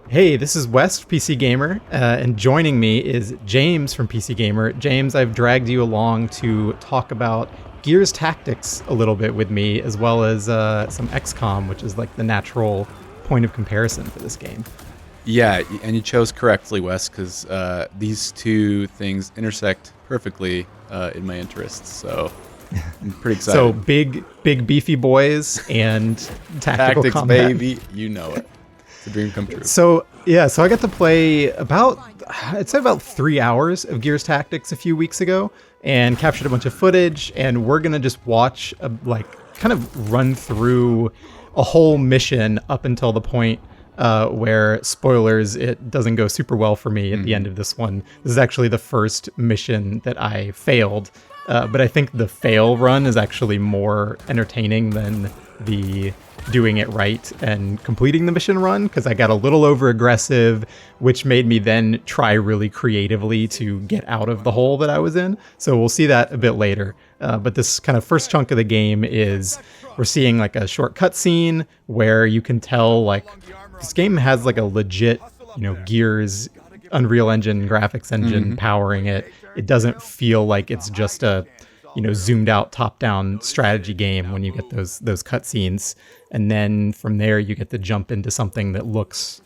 Hey, this is Wes, PC Gamer, and joining me is James from PC Gamer. James, I've dragged you along to talk about Gears Tactics a little bit with me, as well as some XCOM, which is like the natural point of comparison for this game. Yeah, and you chose correctly, Wes, because these two things intersect perfectly in my interests. So I'm pretty excited. So big, beefy boys and tactical Tactics, combat. baby, you know it. It's a dream come true. So I got to play I'd say about 3 hours of Gears Tactics a few weeks ago, and captured a bunch of footage. And we're gonna just watch kind of run through a whole mission up until the point where, spoilers, it doesn't go super well for me at the end of this one. This is actually the first mission that I failed, but I think the fail run is actually more entertaining than the doing it right and completing the mission run, because I got a little over aggressive, which made me then try really creatively to get out of the hole that I was in. So we'll see that a bit later. But this kind of first chunk of the game is we're seeing like a short cutscene where you can tell like this game has like a legit, Gears Unreal Engine graphics engine powering it. It doesn't feel like it's just a zoomed out top-down strategy game when you get those cutscenes. And then from there you get to jump into something that looks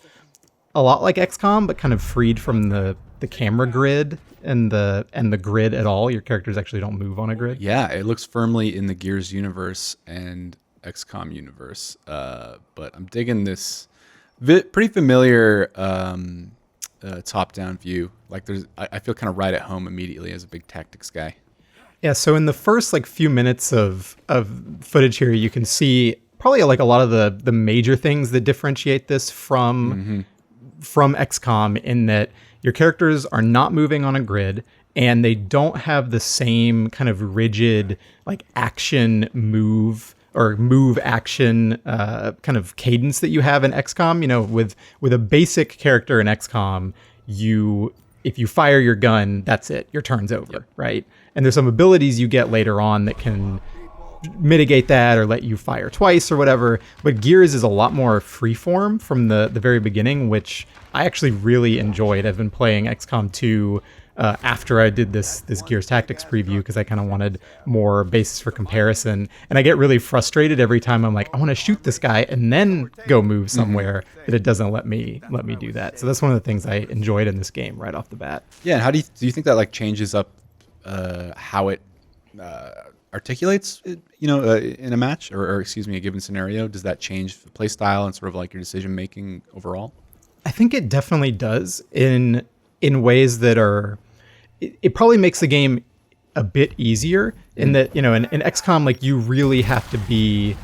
a lot like XCOM, but kind of freed from the camera grid and the grid at all. Your characters actually don't move on a grid. Yeah, it looks firmly in the Gears universe and XCOM universe. But I'm digging this pretty familiar top-down view. Like I feel kind of right at home immediately as a big tactics guy. Yeah, so in the first few minutes of footage here, you can see probably like a lot of the major things that differentiate this from XCOM, in that your characters are not moving on a grid, and they don't have the same kind of rigid like action move or move action kind of cadence that you have in XCOM. With a basic character in XCOM, if you fire your gun, that's it. Your turn's over, right? And there's some abilities you get later on that can mitigate that or let you fire twice or whatever. But Gears is a lot more freeform from the very beginning, which I actually really enjoyed. I've been playing XCOM 2 after I did this Gears Tactics preview, because I kind of wanted more basis for comparison. And I get really frustrated every time I'm like, I want to shoot this guy and then go move somewhere, that it doesn't let me do that. So that's one of the things I enjoyed in this game right off the bat. Yeah, and how do you think that like changes up how it articulates it, in a match or excuse me, a given scenario? Does that change the play style and sort of like your decision making overall? I think it definitely does in ways that are. It probably makes the game a bit easier in that, in XCOM, like you really have to be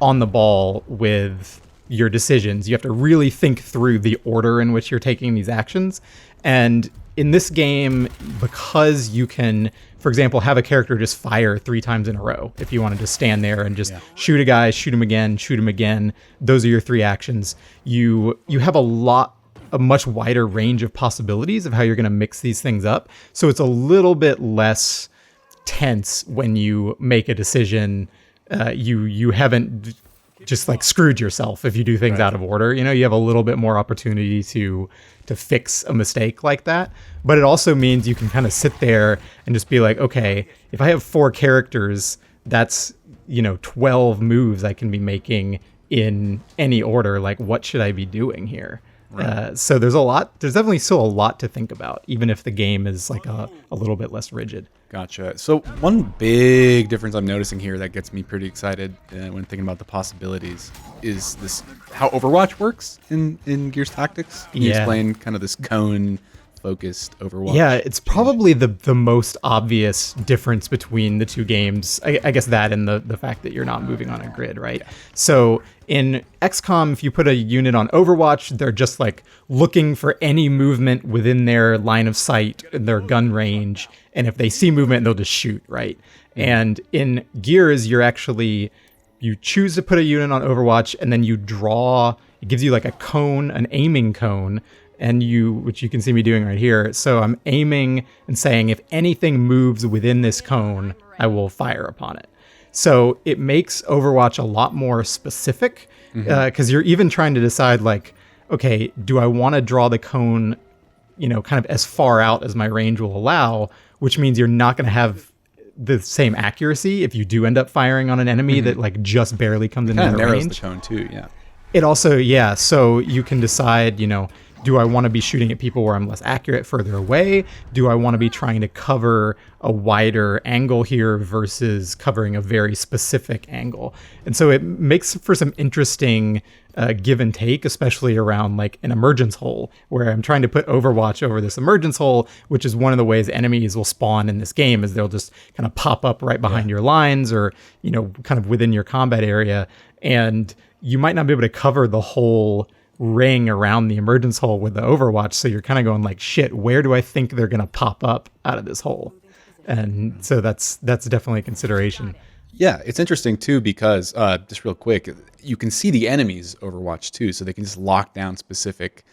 on the ball with your decisions. You have to really think through the order in which you're taking these actions. And in this game, because you can, for example, have a character just fire 3 times in a row, if you wanted to stand there and just shoot a guy, shoot him again, those are your 3 actions. You have a much wider range of possibilities of how you're going to mix these things up. So it's a little bit less tense when you make a decision. You haven't just like screwed yourself if you do things out of order. You have a little bit more opportunity to fix a mistake like that. But it also means you can kind of sit there and just be like, okay, if I have 4 characters, that's 12 moves I can be making in any order. Like, what should I be doing here? Right. So there's definitely still a lot to think about, even if the game is like a little bit less rigid. Gotcha. So one big difference I'm noticing here that gets me pretty excited when thinking about the possibilities is this how Overwatch works in Gears Tactics. Can you explain kind of this cone focused Overwatch? Yeah, it's probably the most obvious difference between the two games. I guess that and the fact that you're not moving on a grid, right? Yeah. So in XCOM, if you put a unit on Overwatch, they're just like looking for any movement within their line of sight, their gun range, and if they see movement, they'll just shoot, right? And in Gears, you choose to put a unit on Overwatch, and then you draw. It gives you like a cone, an aiming cone, which you can see me doing right here. So I'm aiming and saying, if anything moves within this cone, I will fire upon it. So it makes Overwatch a lot more specific, because you're even trying to decide, like, okay, do I want to draw the cone, kind of as far out as my range will allow, which means you're not going to have the same accuracy if you do end up firing on an enemy that like just barely comes into Kind their of narrows range. the cone too, yeah. It also, yeah, so you can decide, do I want to be shooting at people where I'm less accurate further away? Do I want to be trying to cover a wider angle here versus covering a very specific angle? And so it makes for some interesting give and take, especially around like an emergence hole, where I'm trying to put Overwatch over this emergence hole, which is one of the ways enemies will spawn in this game, is they'll just kind of pop up right behind your lines or, kind of within your combat area. And you might not be able to cover the whole ring around the emergence hole with the Overwatch, so you're kind of going like, shit, where do I think they're going to pop up out of this hole? And so that's definitely a consideration. Yeah, it's interesting too because just real quick, you can see the enemies Overwatch too, so they can just lock down specific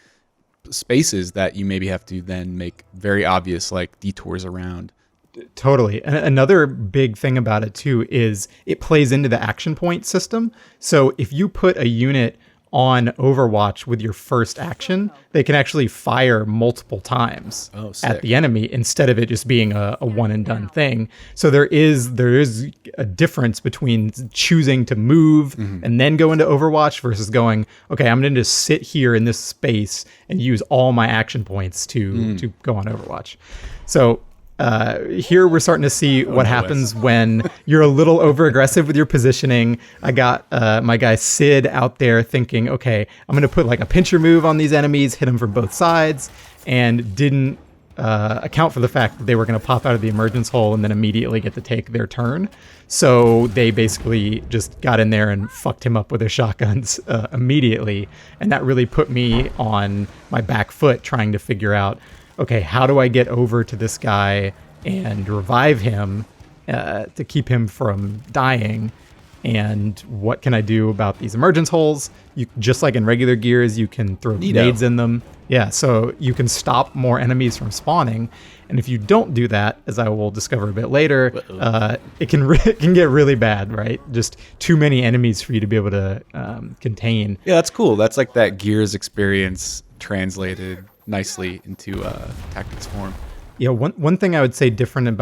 spaces that you maybe have to then make very obvious like detours around. Totally. And another big thing about it too is it plays into the action point system. So if you put a unit on Overwatch with your first action, they can actually fire multiple times at the enemy instead of it just being a one and done thing. So there is a difference between choosing to move and then go into Overwatch versus going, okay, I'm going to just sit here in this space and use all my action points to go on Overwatch. So here we're starting to see what happens when you're a little over aggressive with your positioning. I got my guy Sid out there thinking, okay, I'm going to put like a pincher move on these enemies, hit them from both sides, and didn't account for the fact that they were going to pop out of the emergence hole and then immediately get to take their turn. So they basically just got in there and fucked him up with their shotguns immediately. And that really put me on my back foot trying to figure out, okay, how do I get over to this guy and revive him to keep him from dying? And what can I do about these emergence holes? You, just like in regular Gears, you can throw grenades in them. Yeah, so you can stop more enemies from spawning. And if you don't do that, as I will discover a bit later, it can get really bad, right? Just too many enemies for you to be able to contain. Yeah, that's cool. That's like that Gears experience translated nicely into tactics form. Yeah, one thing I would say different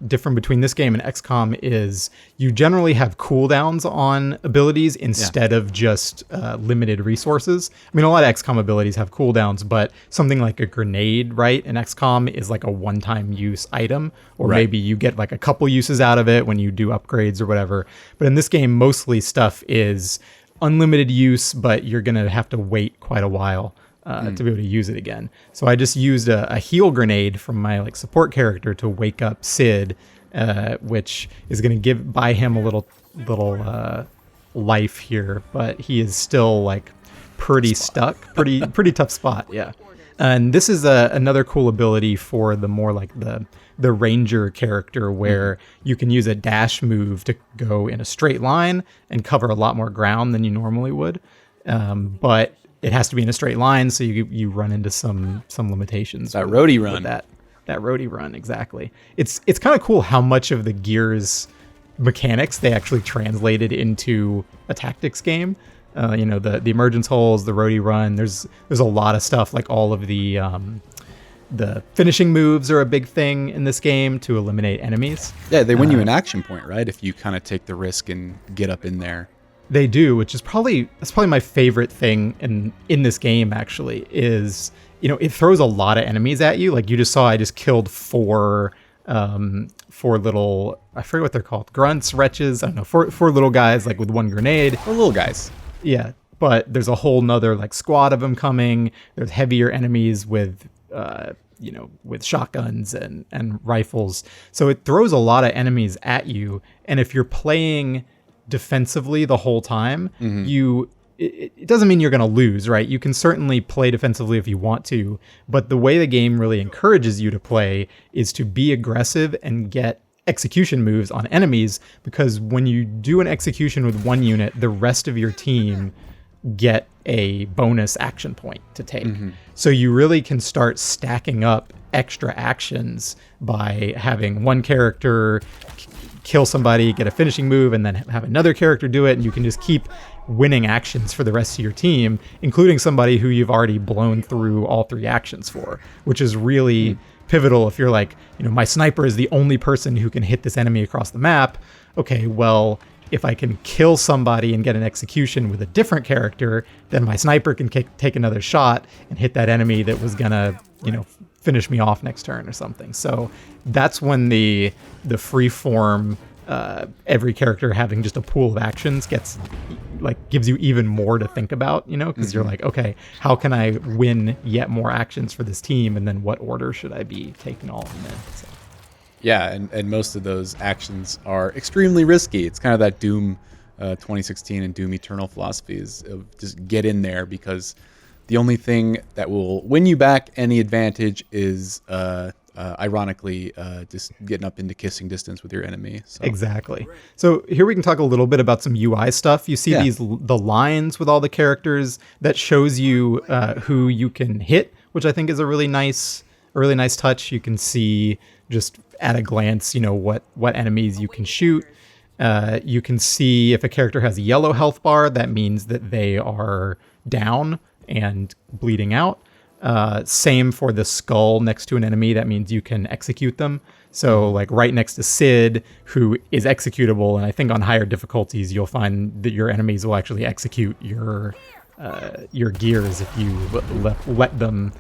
between this game and XCOM is you generally have cooldowns on abilities instead of just limited resources. I mean, a lot of XCOM abilities have cooldowns, but something like a grenade, right, in XCOM is like a one-time use item, or maybe you get like a couple uses out of it when you do upgrades or whatever. But in this game, mostly stuff is unlimited use, but you're going to have to wait quite a while to be able to use it again. So I just used a heal grenade from my like support character to wake up Sid, which is going to buy him a little life here, but he is still like pretty stuck, pretty tough spot. Yeah. And this is another cool ability for the more like the ranger character, where you can use a dash move to go in a straight line and cover a lot more ground than you normally would. But it has to be in a straight line, so you run into some limitations. That roadie run. That roadie run, exactly. It's kind of cool how much of the Gears mechanics they actually translated into a tactics game. The emergence holes, the roadie run. There's a lot of stuff, like all of the finishing moves are a big thing in this game to eliminate enemies. Yeah, they win you an action point, right? If you kind of take the risk and get up in there. They do, which is probably my favorite thing in this game, actually, is, it throws a lot of enemies at you. Like you just saw, I just killed four little, I forget what they're called, grunts, wretches, I don't know, four little guys, like with one grenade. Four little guys. Yeah, but there's a whole nother like squad of them coming. There's heavier enemies with with shotguns and rifles. So it throws a lot of enemies at you. And if you're playing defensively the whole time, it doesn't mean you're going to lose, right? You can certainly play defensively if you want to, but the way the game really encourages you to play is to be aggressive and get execution moves on enemies, because when you do an execution with one unit, the rest of your team get a bonus action point to take. So you really can start stacking up extra actions by having one character kill somebody, get a finishing move, and then have another character do it, and you can just keep winning actions for the rest of your team, including somebody who you've already blown through all 3 actions for, which is really pivotal if you're like, my sniper is the only person who can hit this enemy across the map. Okay, well, if I can kill somebody and get an execution with a different character, then my sniper can take another shot and hit that enemy that was gonna, finish me off next turn or something. So that's when the free form, every character having just a pool of actions gives you even more to think about, because you're like, okay, how can I win yet more actions for this team, and then what order should I be taking all of them in? So. Yeah, and most of those actions are extremely risky. It's kind of that Doom 2016 and Doom Eternal philosophies of just get in there, because the only thing that will win you back any advantage is, ironically, just getting up into kissing distance with your enemy. So. Exactly. So here we can talk a little bit about some UI stuff. You see the lines with all the characters that shows you who you can hit, which I think is a really nice touch. You can see just at a glance, what enemies you can shoot. You can see if a character has a yellow health bar, that means that they are down and bleeding out. Same for the skull next to an enemy, that means you can execute them. So like right next to Sid, who is executable, and I think on higher difficulties you'll find that your enemies will actually execute your gears if you let them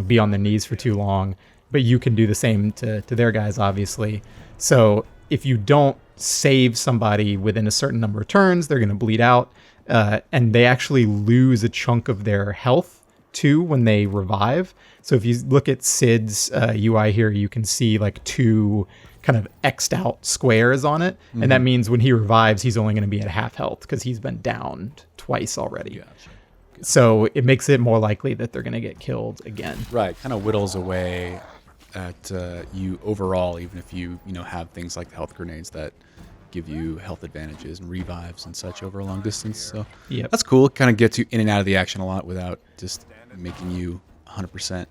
be on their knees for too long. But you can do the same to their guys, obviously. So if you don't save somebody within a certain number of turns, they're going to bleed out, and they actually lose a chunk of their health too when they revive. So if you look at Sid's UI here, you can see like 2 kind of X'd out squares on it, and that means when he revives, he's only going to be at half health because he's been downed twice already. Gotcha. So it makes it more likely that they're going to get killed again. Right, kind of whittles away at you overall, even if you have things like the health grenades that give you health advantages and revives and such over a long distance. So that's cool. It kind of gets you in and out of the action a lot without just making you 100%.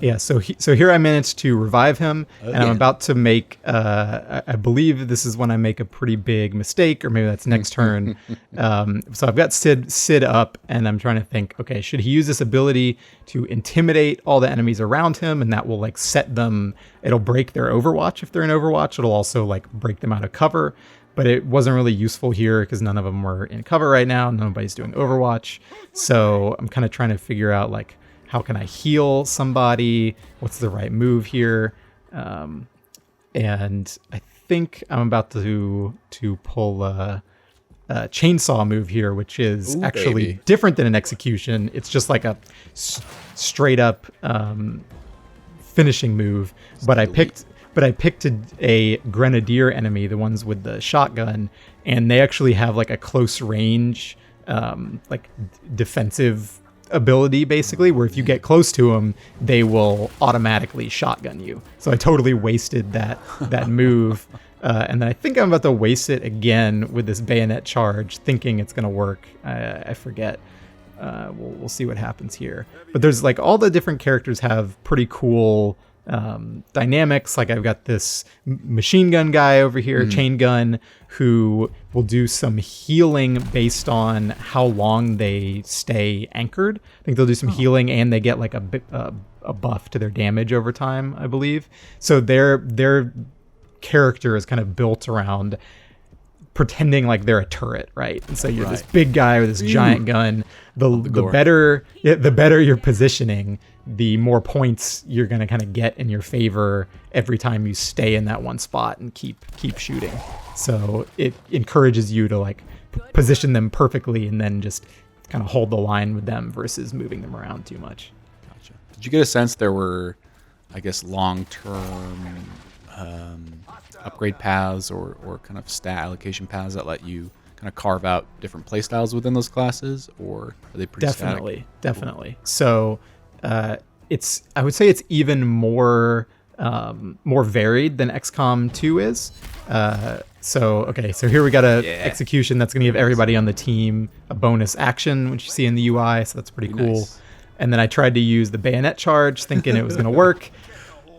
Yeah, so here I managed to revive him, and I'm about to make, I believe this is when I make a pretty big mistake, or maybe that's next turn. So I've got Sid up, and I'm trying to think, okay, should he use this ability to intimidate all the enemies around him, and that will like set them, it'll break their Overwatch if they're in Overwatch, it'll also like break them out of cover, but it wasn't really useful here because none of them were in cover right now, nobody's doing Overwatch, so I'm kind of trying to figure out like, how can I heal somebody? What's the right move here? And I think I'm about to pull a chainsaw move here, which is actually different than an execution. It's just like a straight up finishing move. But I picked a grenadier enemy, the ones with the shotgun, and they actually have like a close range, like defensive ability, basically, where if you get close to them, they will automatically shotgun you. So I totally wasted that move, and then I think I'm about to waste it again with this bayonet charge, thinking it's gonna work. I forget. We'll see what happens here. But there's like all the different characters have pretty cool dynamics. Like I've got this machine gun guy over here, chain gun, who will do some healing based on how long they stay anchored. I think they'll do some healing, and they get like a buff to their damage over time, I believe. So their character is kind of built around pretending like they're a turret, right? And so you're this big guy with this giant gun. The better your positioning, the more points you're going to kind of get in your favor every time you stay in that one spot and keep shooting. So it encourages you to like position them perfectly and then just kind of hold the line with them versus moving them around too much. Gotcha. Did you get a sense there were, I guess, long-term upgrade paths or kind of stat allocation paths that let you kind of carve out different playstyles within those classes, or are they pretty static? Definitely. So I would say it's even more varied than XCOM 2 is. So here we got a execution that's going to give everybody on the team a bonus action, which you see in the UI. So that's pretty cool. Nice. And then I tried to use the bayonet charge, thinking it was going to work.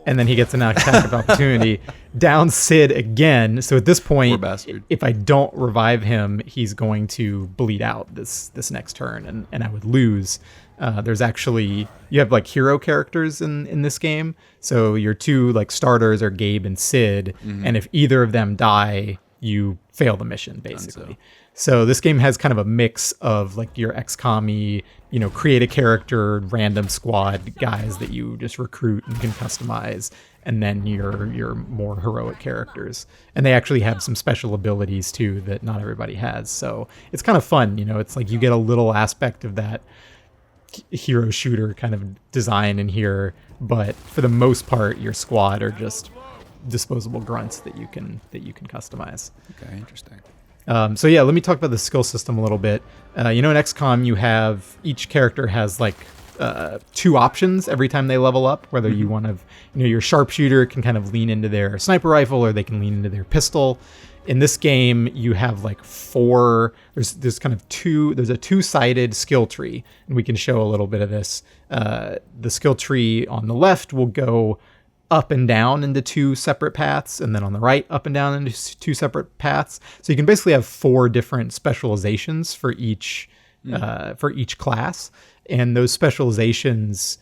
and then he gets an attack of opportunity. Down Sid again. So at this point, if I don't revive him, he's going to bleed out this next turn, and I would lose. There's actually, you have like hero characters in this game. So your two like starters are Gabe and Sid, and if either of them die, you fail the mission basically. So this game has kind of a mix of like your XCOM-y, create a character, random squad guys that you just recruit and can customize, and then your more heroic characters. And they actually have some special abilities too that not everybody has. So it's kind of fun, it's like you get a little aspect of that hero shooter kind of design in here, but for the most part your squad are just disposable grunts that you can customize. Okay, interesting. So yeah, let me talk about the skill system a little bit. In XCOM, you have each character has like 2 options every time they level up, whether you want to, your sharpshooter can kind of lean into their sniper rifle or they can lean into their pistol. In this game, you have like 4, there's kind of 2, there's a 2-sided skill tree, and we can show a little bit of this. The skill tree on the left will go up and down into 2 separate paths, and then on the right, up and down into 2 separate paths. So you can basically have 4 different specializations for each class, and those specializations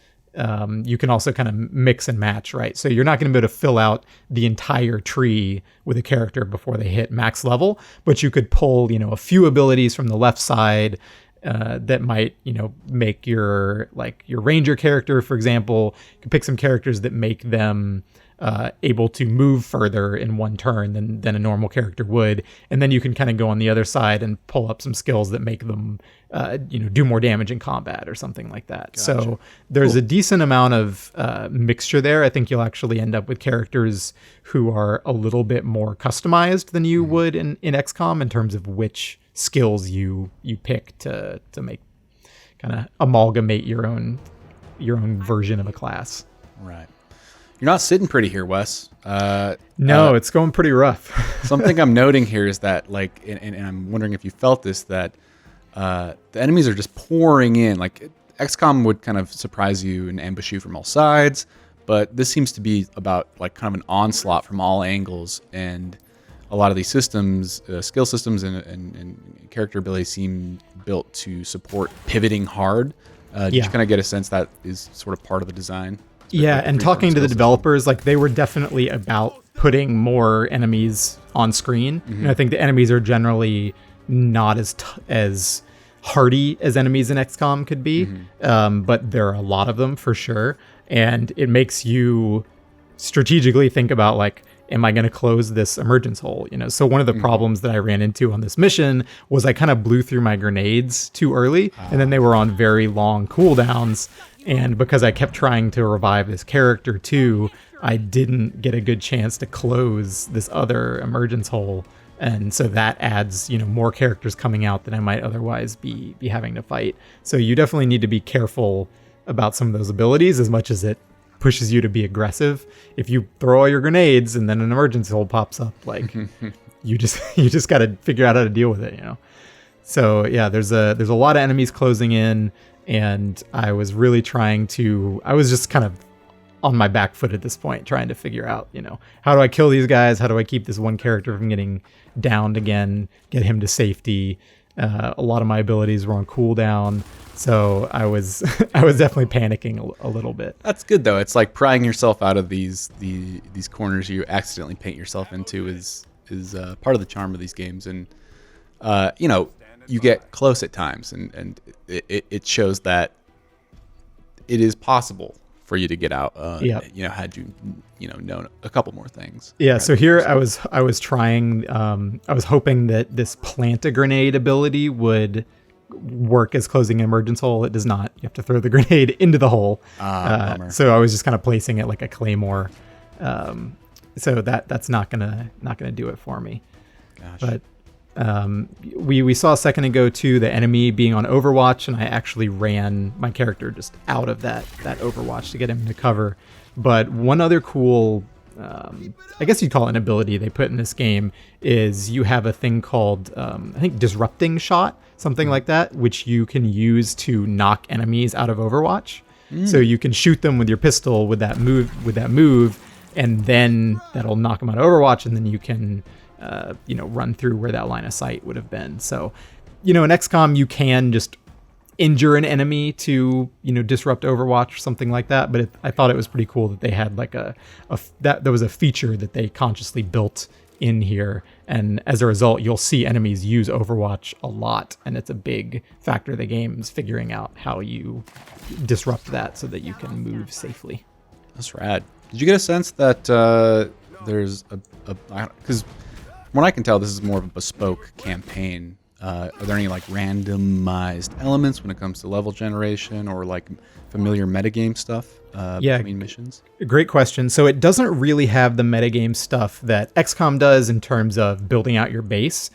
you can also kind of mix and match, right? So you're not going to be able to fill out the entire tree with a character before they hit max level, but you could pull, a few abilities from the left side that might, make your ranger character, for example. You can pick some characters that make them able to move further in one turn than a normal character would, and then you can kind of go on the other side and pull up some skills that make them do more damage in combat or something like that. Gotcha. So there's a decent amount of mixture there. I think you'll actually end up with characters who are a little bit more customized than you would in XCOM in terms of which skills you pick to make kind of amalgamate your own version of a class. Right. You're not sitting pretty here, Wes. No, it's going pretty rough. Something I'm noting here is that, and I'm wondering if you felt this, that the enemies are just pouring in. Like, XCOM would kind of surprise you and ambush you from all sides, but this seems to be about like kind of an onslaught from all angles, and a lot of these systems, skill systems and character abilities seem built to support pivoting hard. Did you kind of get a sense that is sort of part of the design? Yeah, and talking to the developers, like they were definitely about putting more enemies on screen. And I think the enemies are generally not as hardy as enemies in XCOM could be, but there are a lot of them for sure. And it makes you strategically think about like, am I going to close this emergence hole? So one of the problems that I ran into on this mission was I kind of blew through my grenades too early, and then they were on very long cooldowns. And because I kept trying to revive this character too, I didn't get a good chance to close this other emergence hole. And so that adds, more characters coming out than I might otherwise be having to fight. So you definitely need to be careful about some of those abilities as much as it pushes you to be aggressive. If you throw all your grenades and then an emergency hole pops up, like you just got to figure out how to deal with it, So yeah, there's a lot of enemies closing in, and I was really I was just kind of on my back foot at this point, trying to figure out, how do I kill these guys? How do I keep this one character from getting downed again, get him to safety? A lot of my abilities were on cooldown. So I was definitely panicking a little bit. That's good though. It's like prying yourself out of these corners you accidentally paint yourself into is part of the charm of these games. And you get close at times, and it shows that it is possible for you to get out. Had you known a couple more things. Yeah. So here I was trying. I was hoping that this plant a grenade ability would work as closing an emergence hole. It does not. You have to throw the grenade into the hole. So I was just kind of placing it like a claymore. So that's not gonna do it for me. Gosh. But we saw a second ago too the enemy being on Overwatch, and I actually ran my character just out of that Overwatch to get him to cover. But one other cool, I guess you'd call it an ability they put in this game, is you have a thing called I think disrupting shot, something like that, which you can use to knock enemies out of Overwatch. So you can shoot them with your pistol with that move, and then that'll knock them out of Overwatch, and then you can run through where that line of sight would have been. So, in XCOM you can just injure an enemy to disrupt Overwatch or something like that. But I thought it was pretty cool that they had like that there was a feature that they consciously built in here, and as a result you'll see enemies use Overwatch a lot, and it's a big factor of the game's figuring out how you disrupt that so that you can move safely. That's rad. Did you get a sense that there's because from what I can tell, this is more of a bespoke campaign. Are there any like randomized elements when it comes to level generation or like familiar metagame stuff between missions? Great question. So it doesn't really have the metagame stuff that XCOM does in terms of building out your base.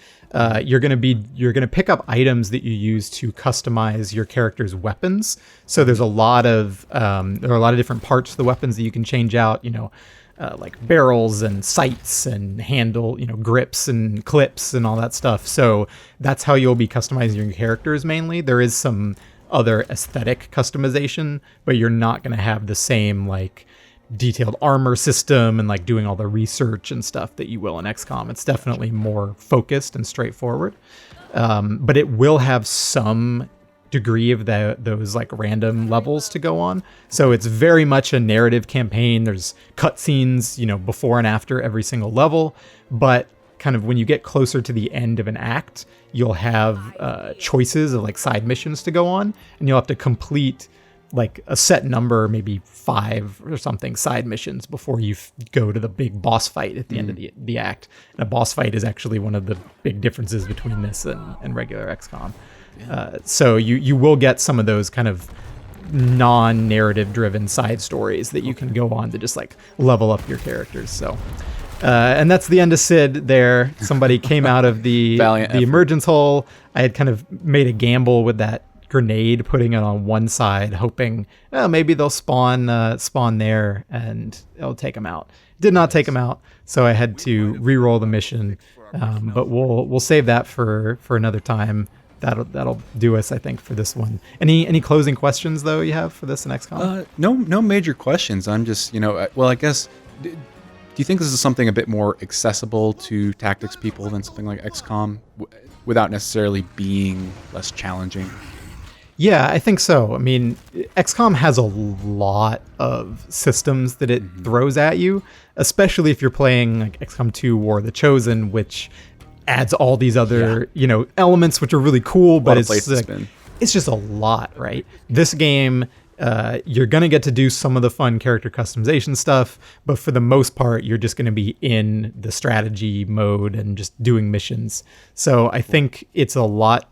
You're gonna pick up items that you use to customize your character's weapons. So there's a lot of there are a lot of different parts of the weapons that you can change out. Like barrels and sights and handle, grips and clips and all that stuff. So that's how you'll be customizing your characters mainly. There is some other aesthetic customization, but you're not going to have the same like detailed armor system and like doing all the research and stuff that you will in XCOM. It's definitely more focused and straightforward. But it will have some degree of those like random levels to go on. So it's very much a narrative campaign. There's cutscenes, before and after every single level, but kind of when you get closer to the end of an act, you'll have choices of like side missions to go on, and you'll have to complete like a set number, maybe 5 or something side missions before you go to the big boss fight at the end of the act. And a boss fight is actually one of the big differences between this and regular XCOM. So you will get some of those kind of non-narrative driven side stories that you can go on to just like level up your characters. So and that's the end of Sid there. Somebody came out of the emergence hole. I had kind of made a gamble with that grenade, putting it on one side, hoping maybe they'll spawn there and it'll take them out. Did not take them out, so I had to re-roll the mission. But we'll save that for another time. That'll do us, I think, for this one. Any closing questions though you have for this in XCOM? No major questions. I'm just I guess. Do you think this is something a bit more accessible to tactics people than something like XCOM, without necessarily being less challenging? Yeah, I think so. I mean, XCOM has a lot of systems that it throws at you, especially if you're playing like XCOM 2 War of the Chosen, which adds all these other, elements which are really cool, but it's just a lot, right? This game, you're going to get to do some of the fun character customization stuff, but for the most part, you're just going to be in the strategy mode and just doing missions. So I think it's a lot,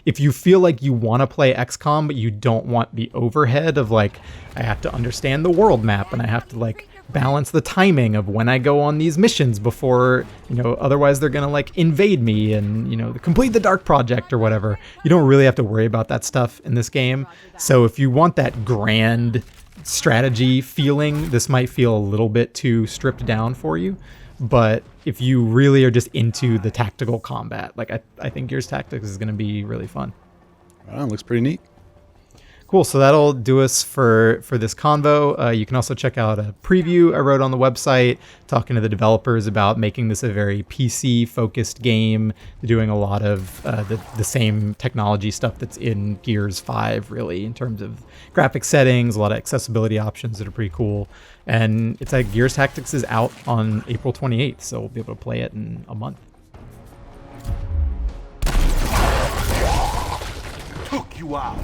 if you feel like you want to play XCOM, but you don't want the overhead of like, I have to understand the world map and I have to like balance the timing of when I go on these missions before, otherwise they're going to like invade me and, complete the Dark Project or whatever. You don't really have to worry about that stuff in this game. So if you want that grand strategy feeling, this might feel a little bit too stripped down for you. But if you really are just into the tactical combat, like I think Gears Tactics is going to be really fun. Wow, looks pretty neat. Cool, so that'll do us for this convo. You can also check out a preview I wrote on the website, talking to the developers about making this a very PC-focused game. They're doing a lot of the same technology stuff that's in Gears 5, really, in terms of graphic settings, a lot of accessibility options that are pretty cool. And it's like Gears Tactics is out on April 28th, so we'll be able to play it in a month. Took you out.